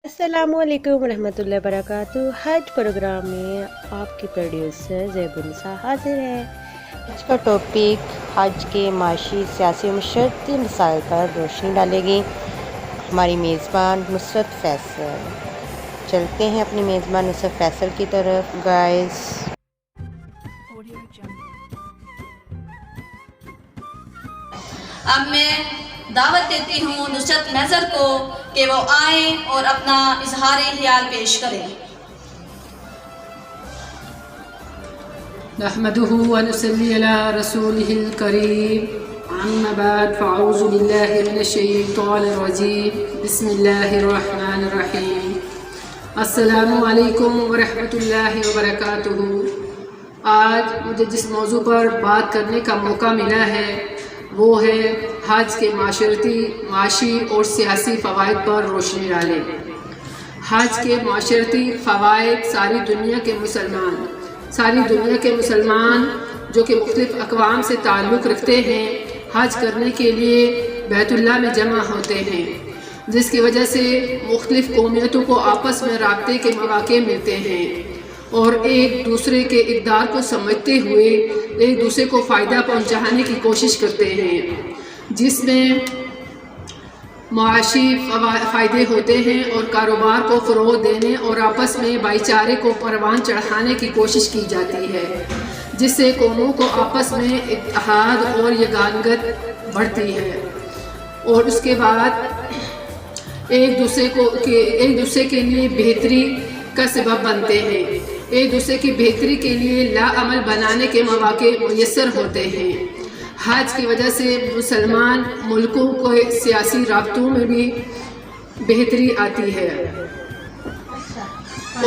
السلام علیکم ورحمۃ اللہ وبرکاتہ۔ حج پروگرام میں آپ کی پروڈیوسر زیبUnNisa حاضر ہے۔ آج کا ٹاپک حج کے معاشی، سیاسی و معاشرتی مسائل پر روشنی ڈالے گی ہماری میزبان نصرت فیصل۔ چلتے ہیں اپنی میزبان نصرت فیصل کی طرف گائز۔ اب میں دعوت دیتی ہوں نصرت نظر کو کہ وہ آئیں اور اپنا اظہار خیال پیش کریں۔ نحمده ونصلي على رسوله الكريم أما بعد فأعوذ بالله من الشيطان الرجيم بسم الله الرحمن الرحيم السلام علیکم ورحمۃ اللہ وبرکاتہ۔ آج مجھے جس موضوع پر بات کرنے کا موقع ملا ہے وہ ہے حج کے معاشرتی، معاشی اور سیاسی فوائد پر روشنی ڈالیں۔ حج کے معاشرتی فوائد ساری دنیا کے مسلمان جو کہ مختلف اقوام سے تعلق رکھتے ہیں حج کرنے کے لیے بیت اللہ میں جمع ہوتے ہیں، جس کی وجہ سے مختلف قومیتوں کو آپس میں رابطے کے مواقع ملتے ہیں اور ایک دوسرے کے اقدار کو سمجھتے ہوئے ایک دوسرے کو فائدہ پہنچانے کی کوشش کرتے ہیں، جس میں معاشی فائدے ہوتے ہیں اور کاروبار کو فروغ دینے اور آپس میں بھائی چارے کو پروان چڑھانے کی کوشش کی جاتی ہے، جس سے قوموں کو آپس میں اتحاد اور یگانگت بڑھتی ہے اور اس کے بعد ایک دوسرے کے لیے بہتری کا سبب بنتے ہیں، ایک دوسرے کی بہتری کے لیے لاعمل بنانے کے مواقع میسر ہوتے ہیں۔ حج کی وجہ سے مسلمان ملکوں کو سیاسی رابطوں میں بھی بہتری آتی ہے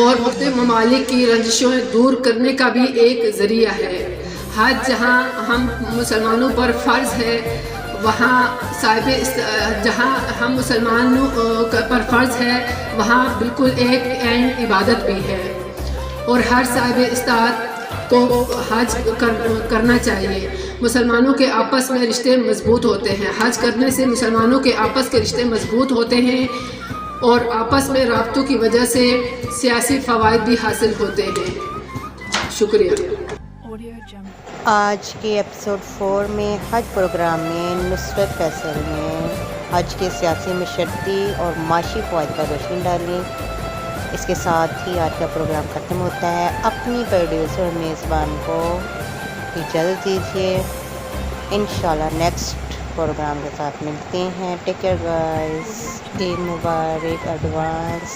اور مختلف ممالک کی رنجشوں دور کرنے کا بھی ایک ذریعہ ہے۔ حج جہاں ہم مسلمانوں پر فرض ہے جہاں ہم مسلمانوں پر فرض ہے وہاں بالکل ایک عین عبادت بھی ہے اور ہر صاحب استطاعت کو حج کرنا چاہیے۔ مسلمانوں کے آپس میں رشتے مضبوط ہوتے ہیں، حج کرنے سے مسلمانوں کے آپس کے رشتے مضبوط ہوتے ہیں اور آپس میں رابطوں کی وجہ سے سیاسی فوائد بھی حاصل ہوتے ہیں۔ شکریہ۔ آج کے ایپیسوڈ 4 میں حج پروگرام میں نصرت فیصل نے حج کے سیاسی، معاشرتی اور معاشی فوائد پر روشنی ڈالی۔ اس کے ساتھ ہی آج کا پروگرام ختم ہوتا ہے۔ اپنی پروڈیوسر اور میزبان کو اجازت دیجیے، انشاءاللہ نیکسٹ پروگرام کے ساتھ ملتے ہیں۔ ٹیک کیئر گائز، عید مبارک ایڈوانس۔